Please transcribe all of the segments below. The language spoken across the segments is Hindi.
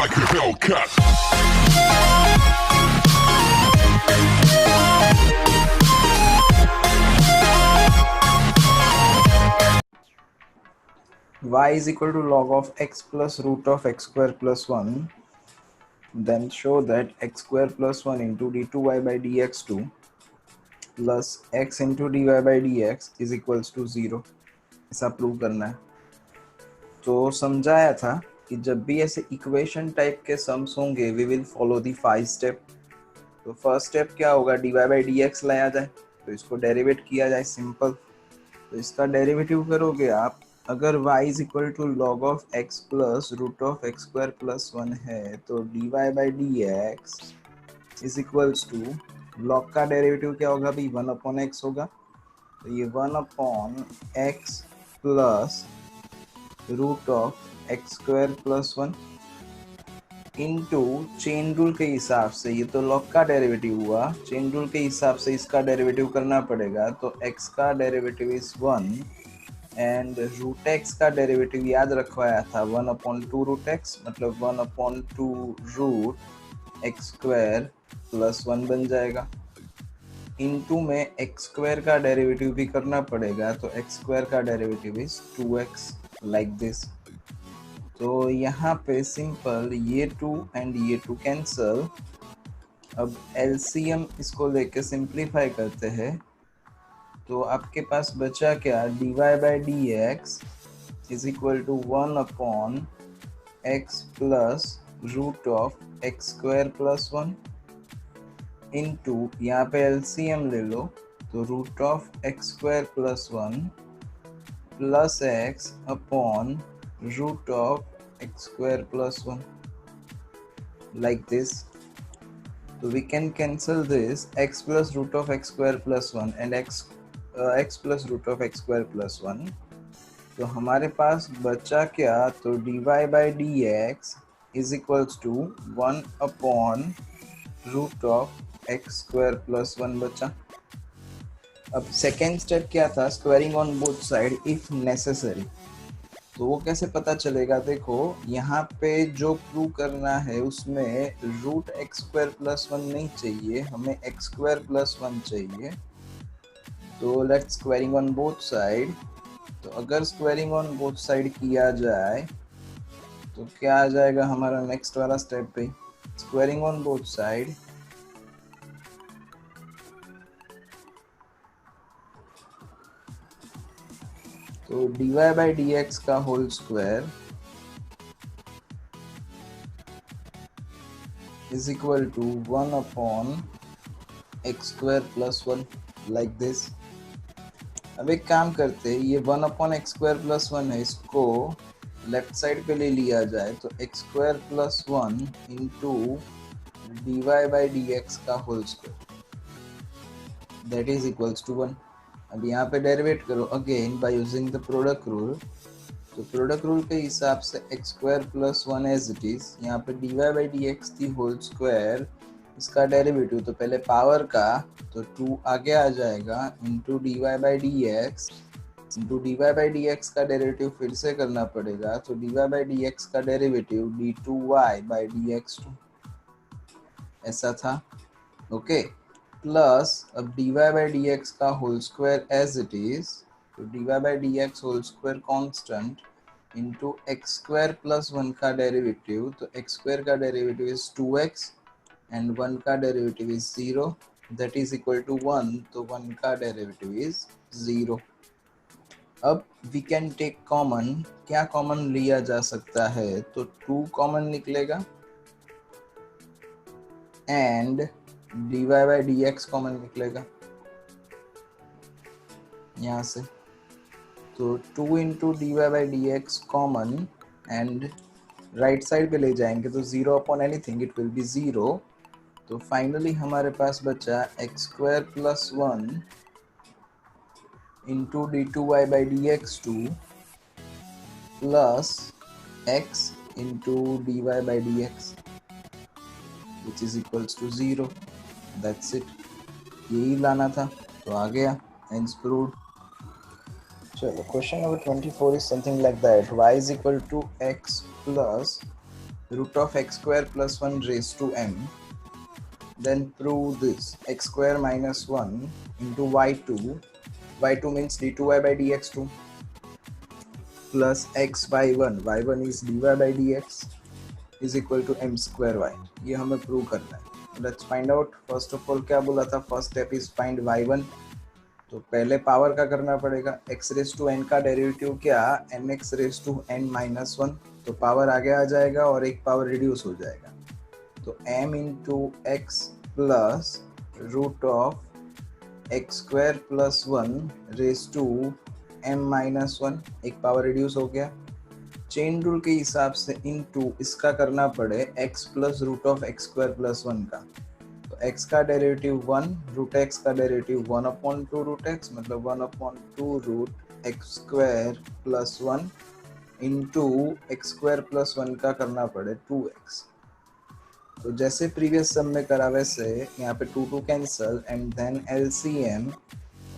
like a Hellcat. Y is equal to log of x plus root of x square plus 1, then show that x square plus 1 into d2y by dx2 plus x into dy by dx is equals to 0. ऐसा प्रूव करना है। तो समझाया था कि जब भी ऐसे इक्वेशन टाइप के सम्स होंगे we will follow the 5 step. तो फर्स्ट स्टेप क्या होगा, dy by dx लाया जाए, तो इसको डेरिवेट किया जाए, सिंपल। तो इसका डेरिवेटिव करोगे आप, अगर y is equal to log of x plus root of x square plus 1 है तो dy by dx is equals to, log का डेरिवेटिव क्या होगा भाई, 1 अपॉन एक्स होगा। तो ये 1 upon x plus root of x square plus 1 into chain rule के हिसाब से, ये तो लॉग का डेरिवेटिव हुआ, चेन रूल के हिसाब से इसका डेरिवेटिव करना पड़ेगा। तो x का derivative is 1 and root x का डेरिवेटिव याद रखवाया था 1 अपॉन 2 रूट x, मतलब 1 upon 2 root x square plus 1 बन जाएगा। इनटू में एक्स स्क्वायर का डेरिवेटिव भी करना पड़ेगा, तो एक्स स्क्वायर का derivative is 2x like this. तो यहाँ पे सिंपल ये 2 एंड ये 2 कैंसल। अब एलसीएम इसको लेके सिंप्लीफाई करते हैं, तो आपके पास बचा क्या, dy by d x is equal to 1 upon x plus root of x square plus 1 into, यहाँ पे एलसीएम ले लो, तो root of x square plus 1 plus x upon root of x square plus 1 like this. So we can cancel this x plus root of x square plus 1 and x plus root of x square plus 1. तो हमारे पास बचा क्या, तो dy by dx is equals to 1 upon root of x square plus 1 बचा। अब सेकेंड स्टेप क्या था, squaring on both side if necessary. तो वो कैसे पता चलेगा, देखो यहाँ पे जो प्रूव करना है उसमें रूट एक्स स्क्वायर प्लस 1 नहीं चाहिए, हमें एक्स स्क्वायर प्लस 1 चाहिए। तो let's squaring on both side. तो अगर स्क्वायरिंग ऑन बोथ साइड किया जाए तो क्या आ जाएगा हमारा नेक्स्ट वाला स्टेप पे, स्क्वायरिंग ऑन बोथ साइड। तो dy बाई डी एक्स का whole square is equal to 1 upon x square plus 1 like this. अब एक काम करते, ये 1 अपॉन एक्स स्क्वायर प्लस 1 है, इसको लेफ्ट साइड पे ले लिया जाए, तो x square plus 1 into d y by d x का whole square that is equals to 1। अब यहाँ पे डेरिवेट करो again by using the product rule. तो प्रोडक्ट रूल के हिसाब से x square plus 1 as it is, यहाँ पे d y by d x the whole square, इसका डेरिवेटिव तो पहले पावर का, तो 2 आगे आ जाएगा into d y by d x into d y by d x का डेरिवेटिव फिर से करना पड़ेगा, तो d y by d x का derivative d two y by d x two, ऐसा था, ओके। प्लस अब dy बाई डी एक्स का whole square as it is, तो dy by d x whole square constant into x square plus 1 का डेरिवेटिव, तो एक्स स्क्वायर का डेरिवेटिव इज 2x एंड 1 का derivative is 0 that is equal to 1, तो 1 का डेरिवेटिव इज 0। अब वी कैन टेक कॉमन, क्या कॉमन लिया जा सकता है, तो 2 कॉमन निकलेगा and dy by d x common निकलेगा यहाँ से, तो 2 into d y by d x common and right side पे ले जाएंगे तो 0 upon anything it will be 0। तो फाइनली हमारे पास बचा x square plus 1 into d two y by d x two plus x into d y by d x which is equals to 0। That's it, यही लाना था, तो आ गया, हेंस प्रूव्ड। चलो question number 24 is something like that, y is equal to x plus root of x square plus 1 raised to m, then prove this x square minus 1 into y2 means d2y by dx2 plus x y1 is dy by dx is equal to m square y. ये हमें प्रूव करना है. Let's find out. First of all क्या बोला था, first step is find y1. तो पहले पावर का करना पड़ेगा. x रेज टू n का डेरिवेटिव क्या, nx raise to n minus 1. तो पावर आगे आ जाएगा और एक पावर रिड्यूस हो जाएगा. तो m into x plus root of x square plus 1 raise to m minus 1, एक पावर रिड्यूस हो गया. चेन रूल के हिसाब से इनटू इसका करना पड़े x plus root of x square plus 1 का. तो x का डेरिवेटिव 1, रूट x का डेरिवेटिव 1/2 रूट x, मतलब 1/2 root x square plus 1 into x square plus 1 का करना पड़े 2x. तो जैसे प्रीवियस सम में करा वैसे यहाँ पे 2 कैंसल एंड देन LCM.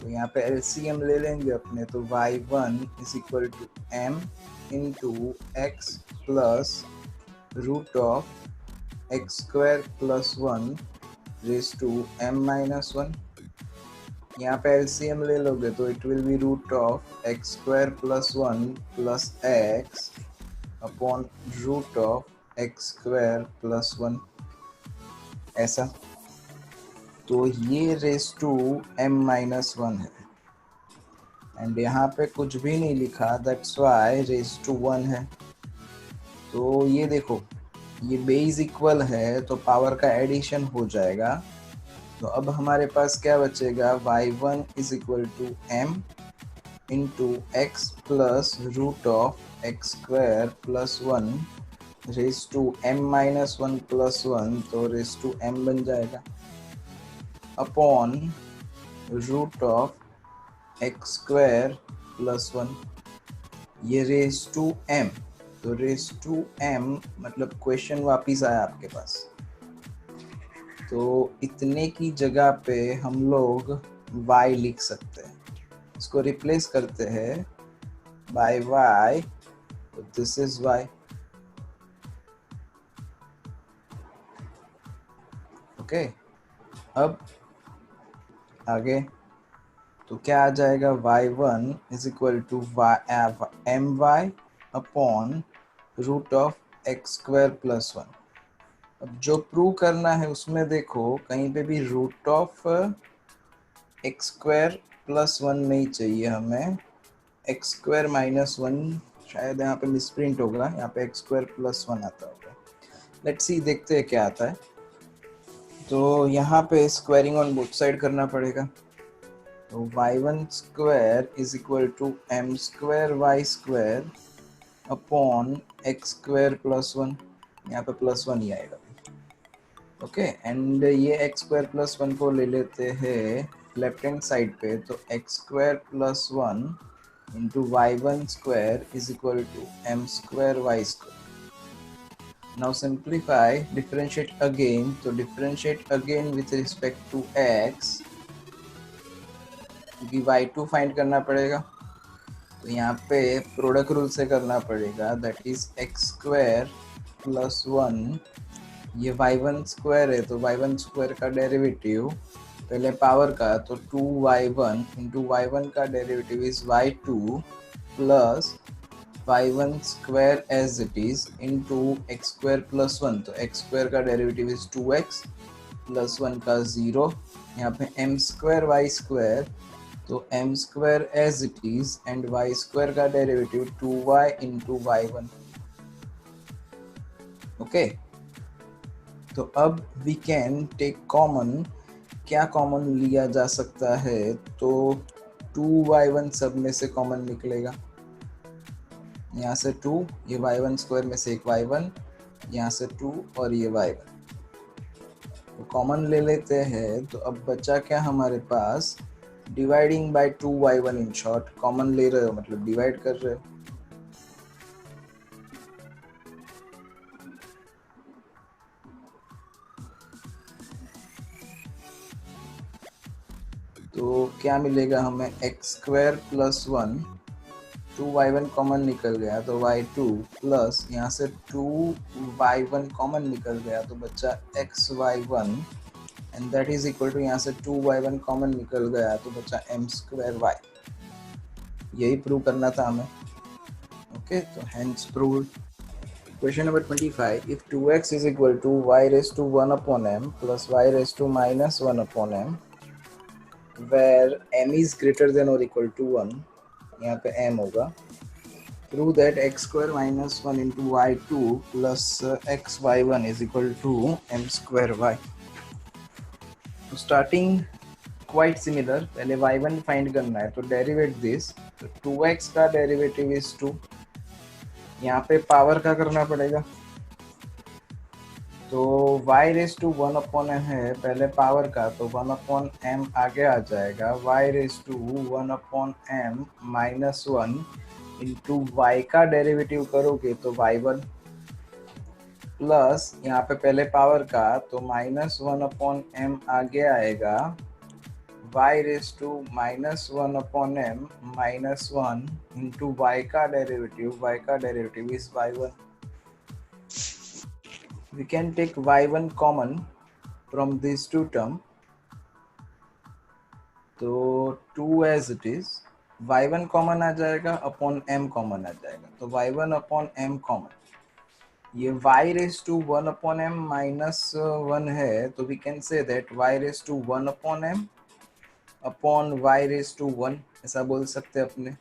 तो यहाँ पे LCM ले लेंगे अपने. तो y1 is equal to m into x plus root of x square plus 1 raise to m minus 1. यहाँ पे LCM ले लोगे तो it will be root of x square plus 1 plus x upon root of x square plus 1, ऐसा. तो ये रेज टू m माइनस 1 है एंड यहाँ पे कुछ भी नहीं लिखा, दैट्स वाई रेज टू 1 है. तो ये देखो, ये बेस इक्वल है तो पावर का एडिशन हो जाएगा. तो अब हमारे पास क्या बचेगा, y1 is equal to m into x plus root of x square plus 1 raise to m minus 1 plus 1, तो रेज टू m बन जाएगा upon root of x square plus 1. ये रेज टू m. तो रेज टू m मतलब क्वेश्चन वापिस आया आपके पास. तो इतने की जगह पे हम लोग y लिख सकते हैं. इसको रिप्लेस करते हैं बाय y. तो दिस इज y. ओके. अब आगे तो क्या आ जाएगा, y1 is equal to my upon root of x square plus 1. अब जो प्रूव करना है उसमें देखो कहीं पे भी root of x square plus 1 नहीं चाहिए हमें. एक्स स्क्वायर माइनस 1 शायद यहाँ पे मिसप्रिंट होगा, यहाँ पे एक्स स्क्वायर प्लस 1 आता होगा. लेट्स सी, देखते हैं क्या आता है. तो यहाँ पे स्क्वायरिंग ऑन बोथ साइड करना पड़ेगा. तो y1 square is equal to m square y square upon x square plus 1. यहाँ पे प्लस 1 ही आएगा. ओके. एंड ये एक्स स्क्वायर प्लस 1 को ले लेते हैं लेफ्ट हैंड साइड पे. तो x square plus 1 into y1 square is equal to m square y square. Now simplify, differentiate again. तो differentiate again with respect to x, क्योंकि y2 फाइंड करना पड़ेगा. तो यहाँ पे प्रोडक्ट रूल से करना पड़ेगा, that is x square plus 1. ये y1 स्क्वायर है तो y1 स्क्वायर का डेरिवेटिव पहले पावर का, तो 2y1 इंटू y1 का derivative is y2 plus y1 square as it is into x square plus 1. तो एक्स स्क्वायर का डेरिवेटिव इज 2x प्लस 1 का 0. यहाँ पे m स्क्वायर y स्क्वायर, तो m square as it is and y square का derivative 2y into y1. Okay. तो अब वी कैन टेक कॉमन. क्या कॉमन लिया जा सकता है, तो 2y1 सब में से कॉमन निकलेगा. यहाँ से 2, ये y1 स्क्वायर में से एक y1, यहाँ से 2 और ये y1. तो कॉमन ले लेते हैं. तो अब बचा क्या हमारे पास, dividing by 2y1. In short common ले रहे हो मतलब डिवाइड कर रहे हो. तो क्या मिलेगा हमें, x square plus 1 2y1 common निकल गया तो y2 प्लस यहाँ से 2y1 कॉमन निकल गया तो बच्चा xy1 and that is equal to यहाँ से 2y1 कॉमन निकल गया तो बच्चा m²y। यही प्रूव करना था हमें। ओके, तो hence proved. Question number 25. If 2x is equal to y raised to 1 upon m plus y raised to minus 1 upon m, where m is greater than or equal to 1, यहाँ पे m होगा, prove that x square minus 1 into y2 plus xy1 is equal to m square y. तो starting quite similar, पहले y1 find करना है तो derivate this, तो 2x का derivative is 2, यहाँ पे पावर का करना पड़ेगा तो y raise to 1 upon m है पहले पावर का तो 1 अपॉन m आगे आ जाएगा y raise to 1 upon m minus 1 into y का डेरिवेटिव करोगे तो y1 प्लस यहाँ पे पहले पावर का तो माइनस 1 अपॉन m आगे आएगा y raise to minus 1 upon m minus 1 into y का derivative is y1। We can take y1 common from these two terms, तो 2 as it is, y1 common आ जाएगा अपॉन m कॉमन आ जाएगा तो y1 अपॉन m कॉमन। ये y raise to 1 upon m minus 1 है तो we can say that y raise to 1 upon m upon y raise to 1 ऐसा बोल सकते हैं अपने,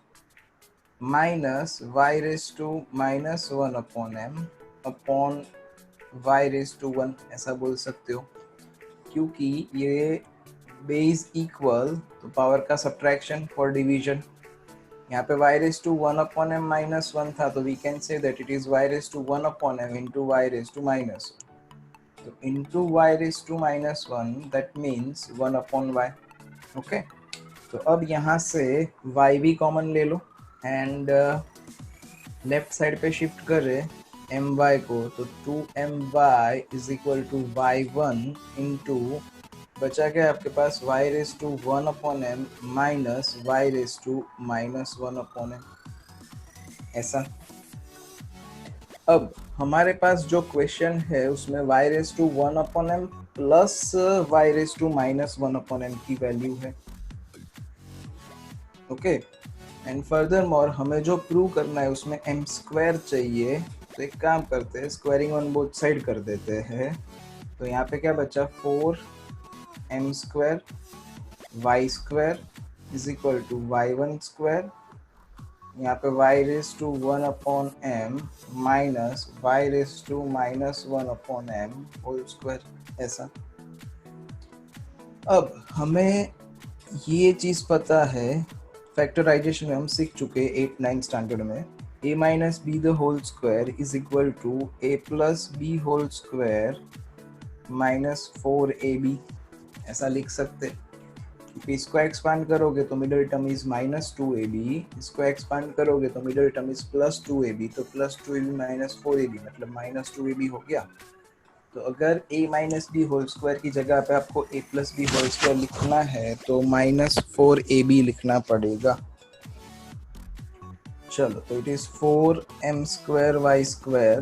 minus y raise to minus 1 upon m upon y raise to 1 ऐसा बोल सकते हो, क्योंकि ये बेस इक्वल तो पावर का सब्ट्रैक्शन फॉर डिवीजन। यहाँ पे y raise to 1 upon m minus 1 था तो we can say that it is y raise to 1 upon m into y raise to minus 1, तो into y raise to minus 1 that means 1 upon y। Okay, तो अब यहाँ से y भी कॉमन ले लो एंड लेफ्ट साइड पे शिफ्ट करें my को तो 2my is equal to y1 into बचा क्या आपके पास y raise to 1 upon m minus y raise to minus 1 upon m ऐसा। अब हमारे पास जो क्वेश्चन है उसमें y raise to 1 upon m plus y raise to minus 1 upon m की वैल्यू है। ओके, एंड फर्दर मोर हमें जो प्रूव करना है उसमें m स्क्वायर चाहिए, तो एक काम करते हैं स्क्वायरिंग ऑन बोथ साइड कर देते हैं। तो यहाँ पे क्या बचा 4m square y square is equal to y1 square, यहाँ पे y raise to 1 upon m minus y raise to minus 1 upon m whole square ऐसा। अब हमें ये चीज़ पता है, फैक्टराइजेशन में हम सीख चुके 8-9 स्टैंडर्ड में, a minus b the whole square is equal to a plus b whole square minus 4ab ऐसा लिख सकते। इसको एक्सपांड करोगे तो middle term is minus 2ab, इसको एक्सपांड करोगे तो middle term is plus 2ab, तो प्लस 2ab माइनस 4ab मतलब माइनस 2ab हो गया। तो अगर a minus b whole square की जगह पे आपको a plus b whole square लिखना है तो माइनस 4ab लिखना पड़ेगा। चलो, तो it is 4m square y square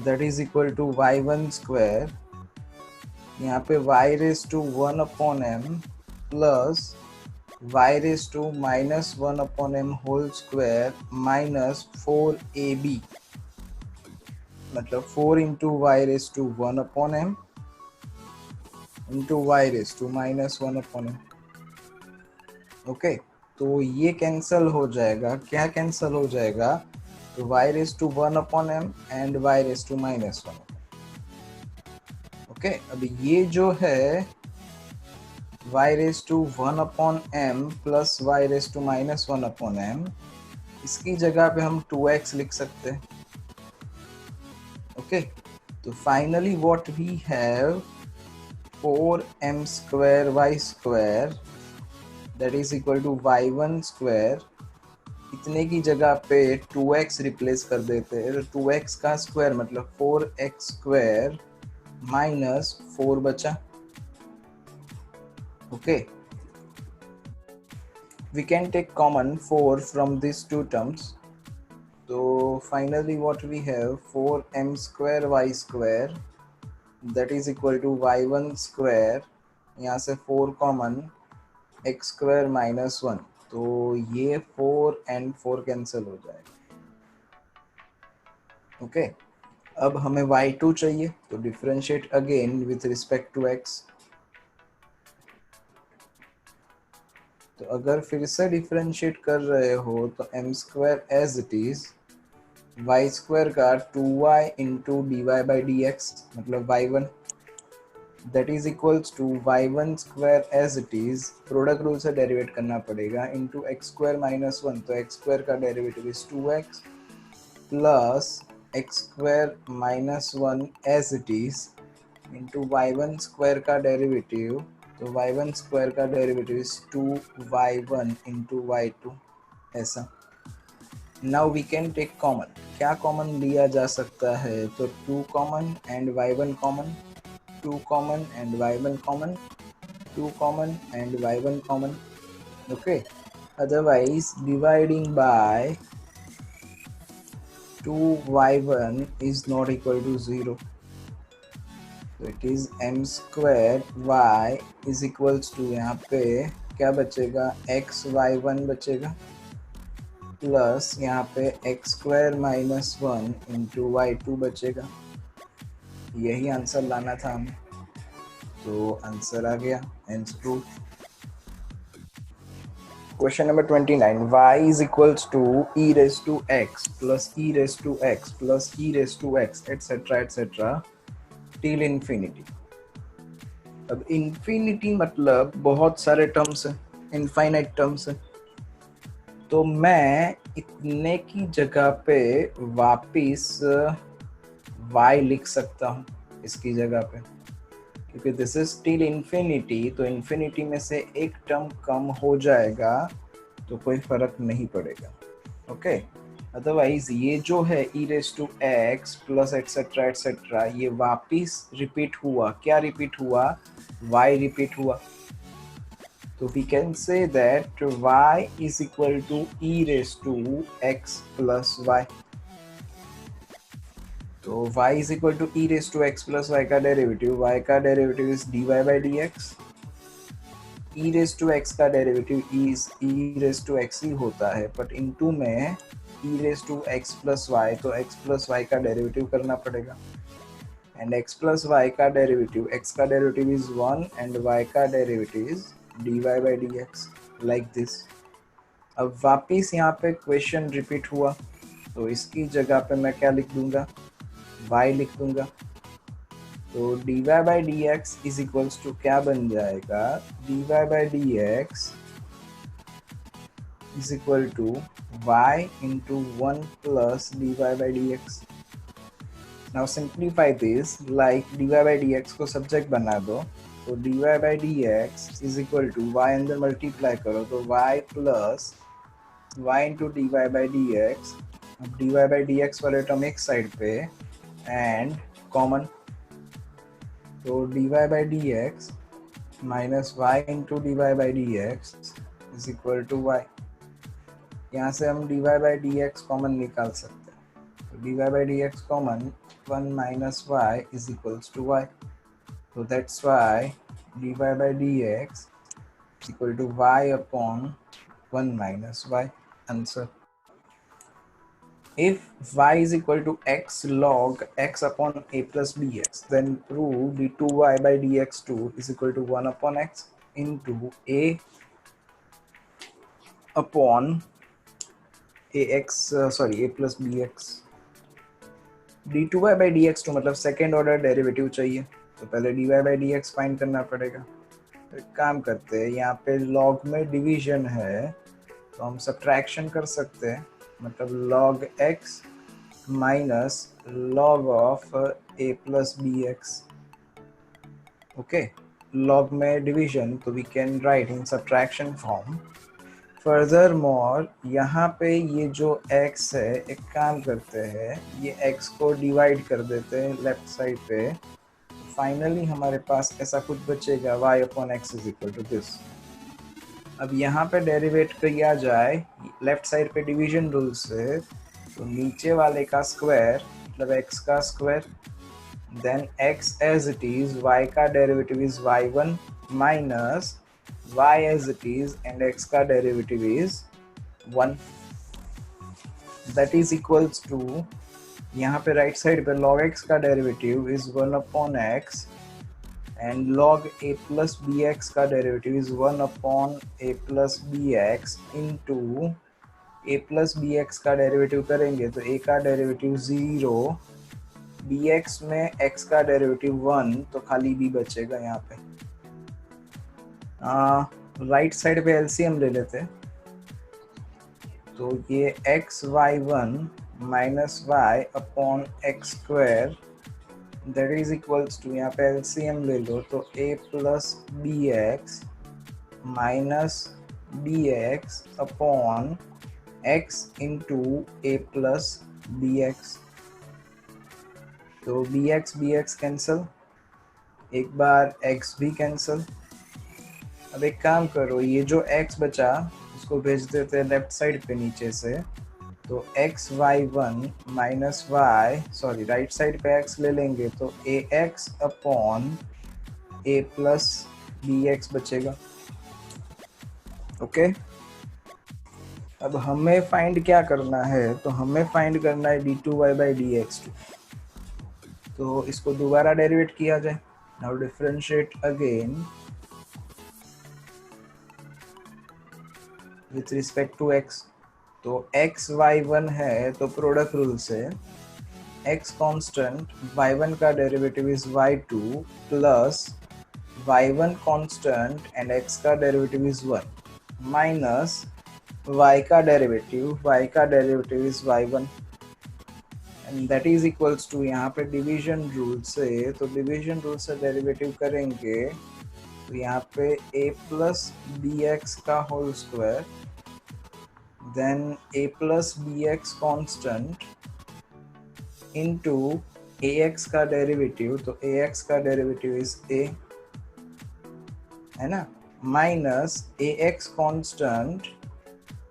that is equal to y1 square, यहाँ पे y raise to 1 upon m plus y raise to minus 1 upon m whole square minus 4ab मतलब 4 into y raise to 1 upon m into y raise to minus 1 upon m। Okay, तो ये कैंसल हो जाएगा, क्या कैंसल हो जाएगा, तो y raise to 1 upon m and y raise to minus 1। Okay, अब ये जो है y raise to 1 upon m plus y raise to minus 1 upon m, इसकी जगह पे हम 2x लिख सकते हैं। ओके, तो finally what we have 4m square y square that is equal to y1 square, इतने की जगह पे 2x रिप्लेस कर देते हैं, तो 2x का स्क्वायर मतलब 4x स्क्वायर माइनस 4 बचा। Okay, We can take common 4 from these two terms. So finally what we have 4m square y square that is equal to y1 square. यहाँ से 4 कॉमन x square minus 1, तो ये 4 and 4 कैंसिल हो जाएगा. ओके अब हमें y2 चाहिए, तो differentiate again with respect to x. तो अगर फिर से डिफरेंशिएट कर रहे हो तो m square as it is y square का 2y into d y by d x मतलब y1 that is equals to y1 square as it is product rule से डेरिवेट करना पड़ेगा इंटू एक्स स्क्वायर माइनस 1, तो एक्स स्क्वायर का derivative is 2x plus x square minus 1 as it is into y1 square का डेरिवेटिव, तो y1 स्क्वायर का derivative is 2y1 into y2 ऐसा. Now we can take common. क्या कॉमन लिया जा सकता है? तो 2 common and y1 common, 2 common and y1 common, 2 common and y1 common. Okay otherwise dividing by 2y1 is not equal to 0. So it is m square y is equals to यहाँ पे क्या बचेगा x y1 बचेगा प्लस यहाँ पे x square minus 1 into y2 बचेगा. यही आंसर लाना था हमें, तो आंसर आ गया. hence true. Question number 29. Y is equals to e raised to x plus e raised to x plus e raised to x etc till infinity. अब infinity मतलब बहुत सारे टर्म्स हैं, इनफाइनाइट टर्म्स हैं, तो मैं इतने की जगह पे वापिस y लिख सकता हूँ इसकी जगह पे, क्योंकि दिस इज टिल इन्फिनिटी, तो इन्फिनिटी में से एक टर्म कम हो जाएगा तो कोई फर्क नहीं पड़ेगा. ओके अदरवाइज ये जो है e raise to x plus etcetera etcetera ये वापिस रिपीट हुआ. क्या रिपीट हुआ? y रिपीट हुआ. तो we can say that y is equal to e raise to x plus y. तो y is equal to e raise to x plus y का डेरिवेटिव, y का derivative is dy by d x. e raise to x का derivative is e raise to x ही होता है, बट इनटू में e raise to x plus y, तो x प्लस y का डेरिवेटिव करना पड़ेगा. एंड x प्लस y का डेरिवेटिव, x का डेरिवेटिव इज 1 एंड y का derivative is dy by d x like this. अब वापिस यहाँ पे क्वेश्चन रिपीट हुआ, तो इसकी जगह पे मैं क्या लिख दूंगा? y लिख दूंगा. तो dy by d x is equals to क्या बन जाएगा? dy by d x is equal to y into 1 plus dy by d x. Now simplify this, like dy by d x को सब्जेक्ट बना दो, तो dy by d x is equal to y अंदर मल्टीप्लाई करो, तो y plus y into dy by d x. अब dy बाई डी एक्स वाले टर्म एक साइड पे एंड कॉमन, तो dy by d x minus y into dy by d x is equal to y. यहाँ से हम dy by d x common निकाल सकते हैं, तो dy by d x common 1 minus y is equals to y. तो that's why dy by d x is equal to y upon 1 minus y. Answer. If y is equal to x log x upon a plus bx, then prove d2y by dx2 is equal to 1 upon x into a upon ax a plus bx. d2y by dx2 मतलब सेकेंड ऑर्डर डेरिवेटिव चाहिए, तो पहले dy by dx फाइंड करना पड़ेगा. तो एक काम करते हैं, यहाँ पे log में डिवीजन है तो हम सब्ट्रैक्शन कर सकते हैं, मतलब log x minus log of a plus B x. Okay log में डिवीजन, तो we can write in subtraction form. Furthermore यहाँ पे ये जो x है, एक काम करते हैं, ये x को डिवाइड कर देते हैं लेफ्ट साइड पे. फाइनली हमारे पास ऐसा कुछ बचेगा y upon x is equal to this. अब यहाँ पे डेरिवेट किया जाए लेफ्ट साइड पे डिवीजन रूल से, तो नीचे वाले का स्क्वायर मतलब x का square, then x as it is, y का derivative is y1 minus y as it is and x का derivative is 1, that is equals to, यहाँ पे राइट साइड पे log x का derivative is 1/x and log a plus B x का derivative is 1/a plus B x into a plus B x का डेरिवेटिव करेंगे तो a का डेरिवेटिव 0, bx में x का डेरिवेटिव 1, तो खाली b बचेगा यहाँ पे। राइट साइड पे एलसीएम ले लेते, तो ये xy1 minus y upon x square that is equals to, यहाँ पे एलसीएम ले लो तो a plus B x minus b x upon x into a plus B x, तो बी एक्स कैंसिल, एक बार x भी कैंसिल। अब एक काम करो, ये जो x बचा उसको भेज देते हैं लेफ्ट साइड पे नीचे से, तो xy1 minus y, sorry right side पे x ले लेंगे तो ax upon a plus B x बचेगा। ओके, अब हमें फाइंड क्या करना है, तो हमें फाइंड करना है d2y बाई dx2, तो इसको दोबारा डेरिवेट किया जाए। Now differentiate again with respect to x, तो x y1 है तो प्रोडक्ट रूल से x कांस्टेंट y1 का derivative is y2 plus y1 constant and x का डेरिवेटिव इज 1 माइनस y का derivative is y1 and that is equals to, यहाँ पे डिवीजन रूल से, तो डिवीजन रूल से डेरिवेटिव करेंगे तो यहाँ पे a प्लस बी एक्स का whole square, then a plus bx constant into ax का डेरिवेटिव, तो ax का डेरिवेटिव इज a, है ना, minus ax constant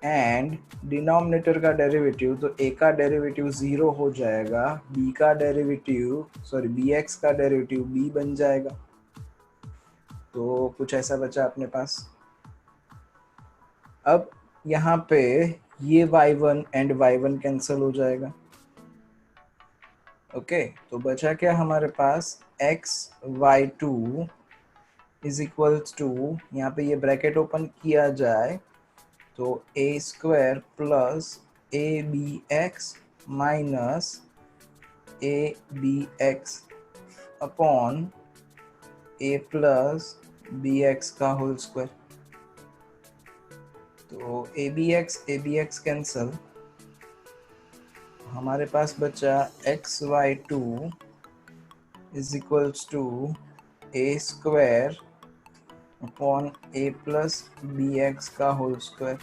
and denominator का डेरिवेटिव, तो a का डेरिवेटिव 0 हो जाएगा, b का डेरिवेटिव सॉरी bx का डेरिवेटिव b बन जाएगा, तो कुछ ऐसा बचा अपने पास। अब यहाँ पे ये y1 एंड y1 कैंसिल हो जाएगा। ओके, तो बचा क्या हमारे पास, xy2 इज इक्वल्स टू, यहाँ पे ये ब्रैकेट ओपन किया जाए तो a square plus A B x minus A B x upon a plus B x का होल स्क्वायर, तो ए बी एक्स कैंसल, हमारे पास बचा xy2 is equals to a square upon a plus B x का whole square,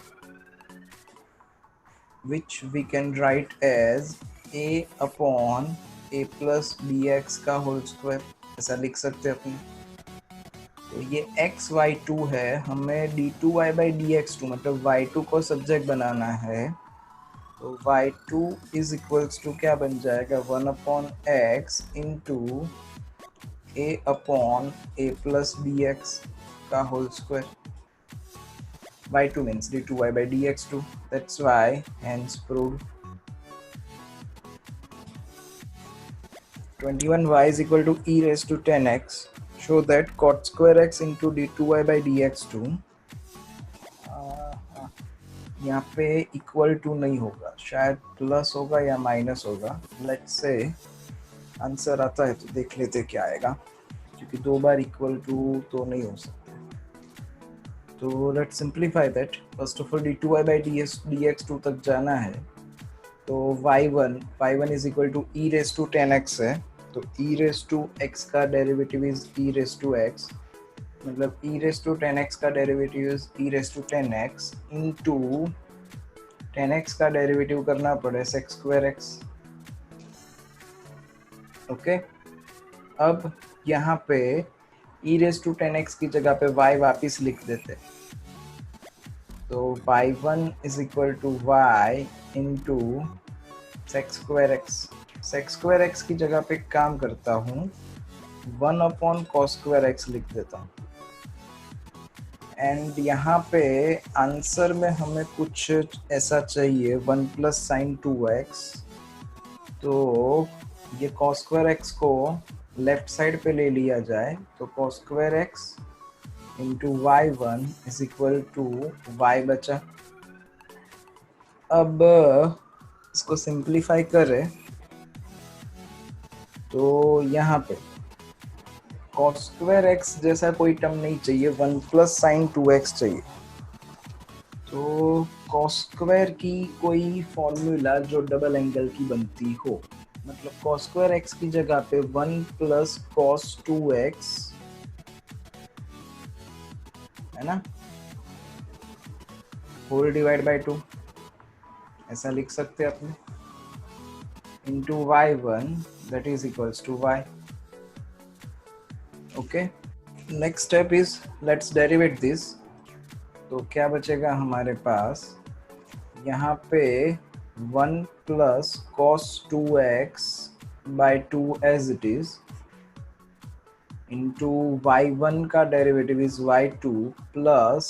which we can write as a upon a plus B x का होल स्क्वायर, ऐसा लिख सकते हैं अपने। तो ये xy2 है, हमें d2y बाई dx2 मतलब y2 को सब्जेक्ट बनाना है, तो y2 इज इक्वल्स टू क्या बन जाएगा, 1/x into a upon a plus B x का whole square, y2 means d2y by dx2, that's why hence proved। 21y is equal to e raised to 10x, show that cot square x into d2y by dx2 यहाँ पे इक्वल टू नहीं होगा, शायद प्लस होगा या माइनस होगा, लेट्स से आंसर आता है तो देख लेते क्या आएगा, क्योंकि दो बार इक्वल टू तो नहीं हो सकते। तो let's simplify that, first of all d2y by dx2 तक जाना है, तो y1 is equal to e raise to 10x है, तो e रेज टू x का derivative is e raise to x, मतलब e रेज टू 10x का derivative is e raise to 10x into 10x का डेरिवेटिव करना पड़े sec स्क्वायर x। ओके, अब यहाँ पे e रेज टू 10x की जगह पे y वापिस लिख देते, तो y1 is equal to y into sec square x. Sec square x की जगह पे काम करता हूँ, 1 कॉस स्क्वायर एक्स लिख देता हूँ। एंड यहाँ पे आंसर में हमें कुछ ऐसा चाहिए 1 प्लस साइन 2x। तो ये कॉस स्क्वायर एक्स को लेफ्ट साइड पे ले लिया जाए तो cos square x into y1 is equal to y बचा। अब इसको सिंप्लीफाई करें तो यहाँ पे कॉस स्क्वायर एक्स जैसा कोई टर्म नहीं चाहिए, 1 प्लस साइन 2x चाहिए। तो कॉस स्क्वायर की कोई फॉर्मूला जो डबल एंगल की बनती हो, मतलब कॉस स्क्वायर एक्स की जगह पे 1 प्लस कॉस 2x है ना, होल डिवाइड बाय 2 ऐसा लिख सकते हैं अपने, into y1 that is equals to y। Okay, next step is let's derivate this. तो क्या बचेगा हमारे पास, यहाँ पे 1 plus cos 2x by 2 as it is into y1 का derivative is y2 plus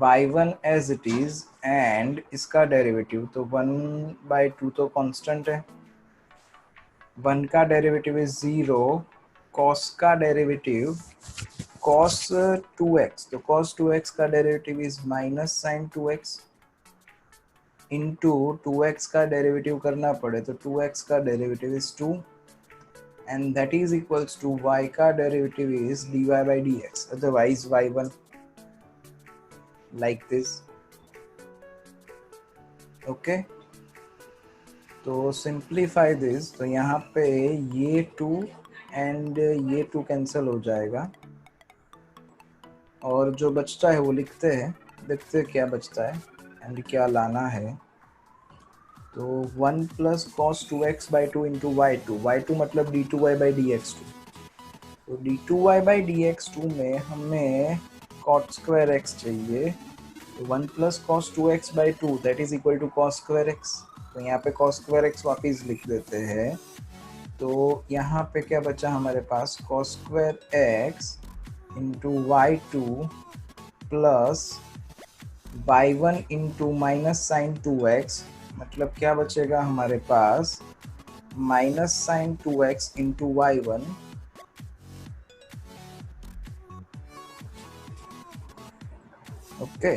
y1 as it is and इसका डेरिवेटिव, तो 1/2 तो कांस्टेंट है, 1 का डेरिवेटिव इज 0, कॉस का डेरिवेटिव cos 2x, तो cos 2x का derivative is minus sine 2x into 2x का डेरिवेटिव करना पड़े तो 2x का derivative is 2 and that is equals to y का derivative is dy by dx, otherwise y1 like this। Okay, तो सिंप्लीफाई दिस, तो यहाँ पे ये 2 एंड ये 2 कैंसिल हो जाएगा और जो बचता है वो लिखते हैं, देखते हैं क्या बचता है एंड क्या लाना है। तो 1 plus cos 2x by 2 into y2 मतलब d2y बाई dx2। तो d2y बाई dx2 में हमें cot स्क्वायर x चाहिए, तो 1 plus cos 2x by 2 that is equal to cos square x। तो यहाँ पे कॉस स्क्वायर x वापिस लिख देते हैं। तो यहाँ पे क्या बचा हमारे पास, cos square x into y2 plus y1 into minus sine 2x, मतलब क्या बचेगा हमारे पास, minus sine 2x into y1 okay,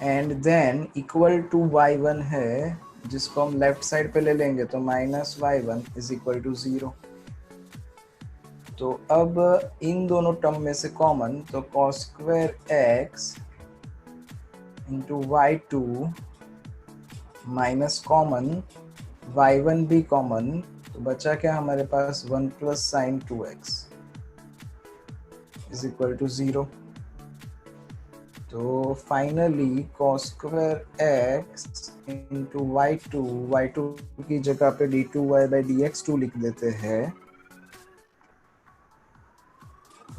and then equal to y1 है जिसको हम लेफ्ट साइड पे ले लेंगे तो minus y1 is equal to 0। तो अब इन दोनों टर्म में से कॉमन, तो cos square x into y2 minus common y1 भी कॉमन, तो बचा क्या हमारे पास, 1 plus sine 2x is equal to 0। तो finally cos square x into y2 की जगह पे d2y बाई dx2 लिख देते हैं,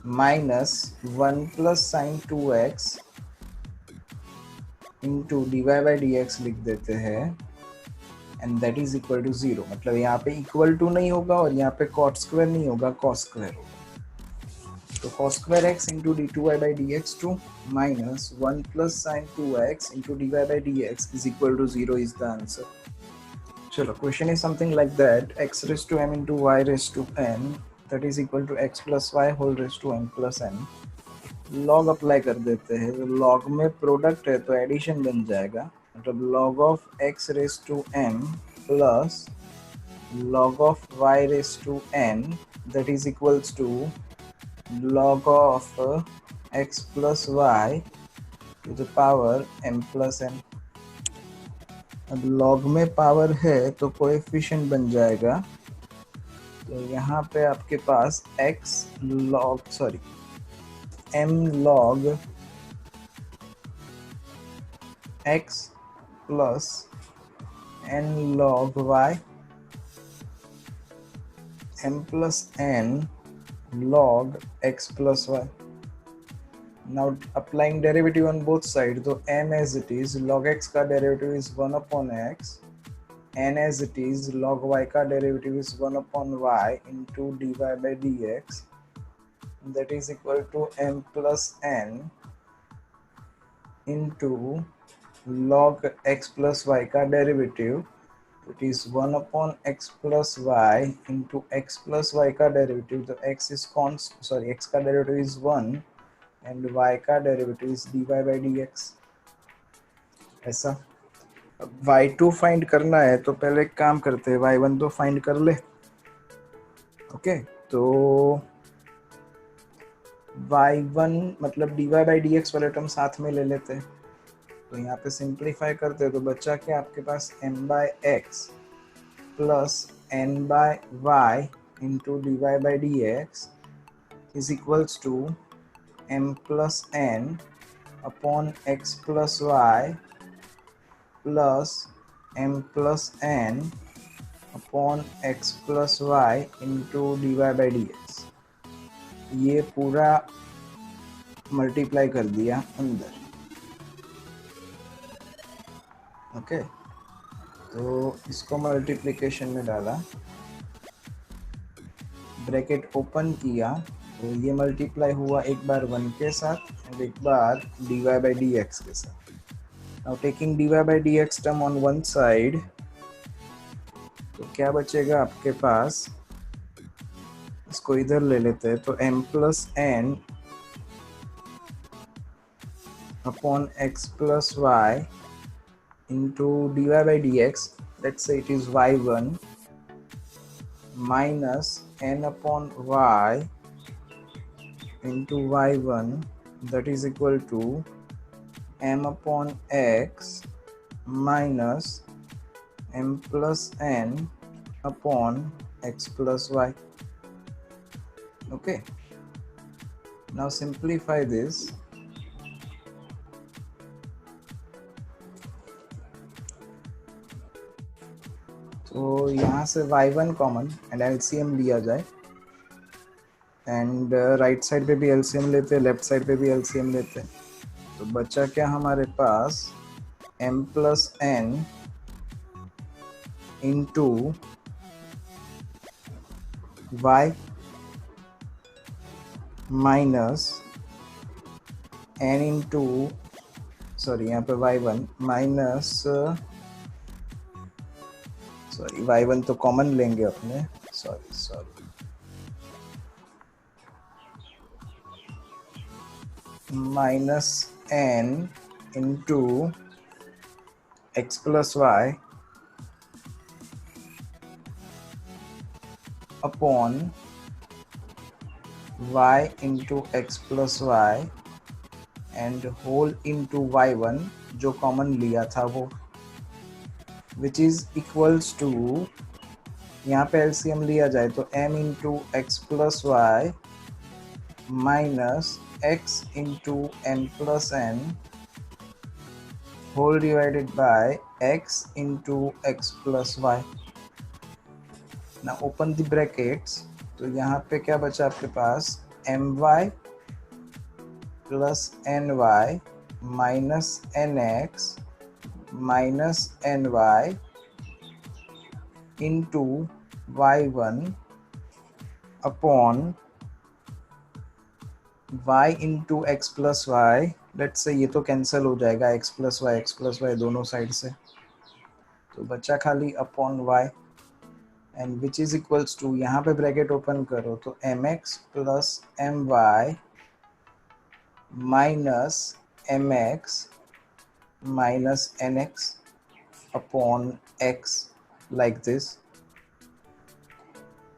minus 1 plus sine 2x into dy by dx लिख देते हैं and that is equal to 0। मतलब यहाँ पे इक्वल टू नहीं होगा और यहाँ पे कॉट स्क्वायर नहीं होगा, कॉस स्क्वायर होगा। तो cos square x into d2y by dx2 minus 1 plus sin 2x into dy by dx is equal to 0 is the answer. चलो, question is something like that, x raised to m into y raised to n that is equal to x plus y whole raised to m plus n। log apply कर देते हैं, तो log में प्रोडक्ट है तो एडिशन बन जाएगा, मतलब log of x raised to m plus log of y raised to n that is equals to log of x plus y to the power m plus n। अब log में पावर है तो कोएफिशिएंट बन जाएगा, तो यहाँ पे आपके पास m log x plus n log y, m plus n log x plus y। Now applying derivative on both sides, so m as it is, log x का derivative is 1 upon x, n as it is, log y का derivative is 1 upon y into dy by dx, that is equal to m plus n into log x plus y का derivative, it is 1 upon x plus y into x plus y का derivative, तो x is constant, sorry, x का derivative is 1 and y का derivative is dy by dx. ऐसा y2 फाइंड करना है तो पहले एक काम करते हैं, y1 तो फाइंड कर ले. ओके, तो y1 मतलब dy by dx वाले टर्म साथ में ले लेते हैं. तो यहाँ पे सिंप्लीफाई करते हैं तो बचा क्या आपके पास m by x plus n by y into dy by dx is equals to m plus n upon x plus y plus m plus n upon x plus y into dy by dx. ये पूरा मल्टीप्लाई कर दिया अंदर. ओके, तो इसको मल्टीप्लिकेशन में डाला, ब्रैकेट ओपन किया, तो ये मल्टीप्लाई हुआ एक बार 1 के साथ और एक बार dy by dx के साथ. Now taking dy by dx term on one side, तो क्या बचेगा आपके पास, इसको इधर ले लेते हैं, तो m plus n upon x plus y into dy by dx, let's say it is y1 minus n upon y into y1, that is equal to m upon x minus m plus n upon x plus y. Okay, now simplify this. तो यहाँ से y1 कॉमन एंड LCM लिया जाए, एंड राइट साइड पे भी LCM लेते हैं, लेफ्ट साइड पे भी LCM लेते हैं. तो बचा क्या हमारे पास m plus n into y minus n into, sorry यहाँ पे y1 माइनस, सॉरी y1 तो कॉमन लेंगे अपने, sorry minus n into x plus y upon y into x plus y and whole into y1 जो कॉमन लिया था वो, which is equals to, यहाँ पे LCM लिया जाए तो m into x plus y minus x into n plus n whole divided by x into x plus y. Now open the brackets, तो यहाँ पे क्या बचा आपके पास my plus ny minus nx minus ny into y1 upon y into x plus y. Let's say ये तो कैंसिल हो जाएगा, x plus y दोनों साइड से, तो बचा खाली upon y, and which is equals to, यहाँ पे ब्रैकेट ओपन करो तो mx plus my minus mx minus nx upon x, like this.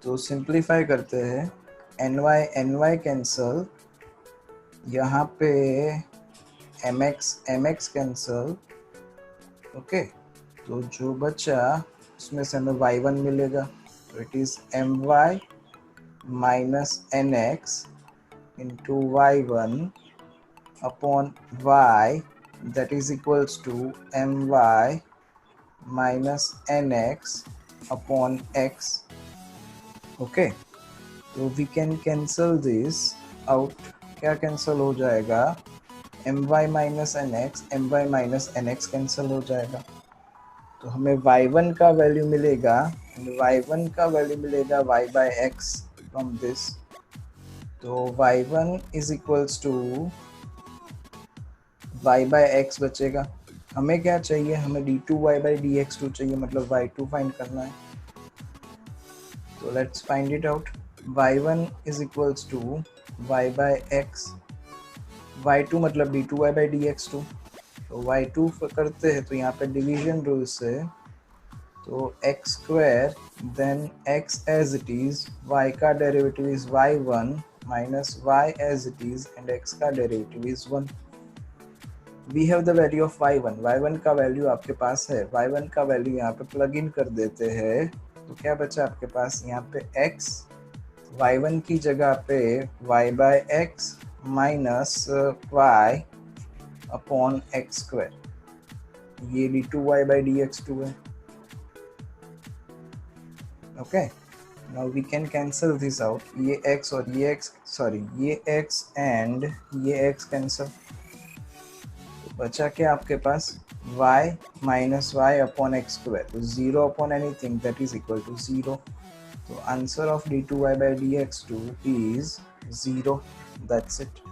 तो सिंप्लीफाई करते हैं, ny कैंसल, यहाँ पे mx कैंसल. ओके, तो जो बचा उसमें से हमें y1 मिलेगा, तो it is my minus nx into y1 upon y, that is equals to my minus nx upon x. Okay, so we can cancel this out. क्या कैंसिल हो जाएगा, my minus n x cancel हो जाएगा। तो हमें y1 का वैल्यू मिलेगा, y1 का वैल्यू मिलेगा y by x from this. तो y1 is equals to y by x बचेगा। हमें क्या चाहिए, हमें d2y बाई dx2 चाहिए, मतलब y2 फाइंड करना है। तो let's find it out. y1 is equals to y by x, y2 मतलब d2y बाई dx2। तो y2 करते हैं तो यहाँ पे डिवीजन रूल से, तो x square then x as it is, y का derivative is y1 minus y as it is and x का derivative is 1। We have the value of y1 का वैल्यू आपके पास है, y1 का वैल्यू यहाँ पे प्लग इन कर देते हैं। तो क्या बचा आपके पास यहाँ पे x, y1 की जगह पे y by x minus y upon x square, ये d2y बाई dx2 है। Okay, now we can cancel this out, ये x और ये x, सॉरी ये x एंड ये x कैंसिल। तो बचा क्या आपके पास, y minus y upon x square, तो 0 upon anything that is equal to 0। तो answer of d2y by dx2 is 0। That's it.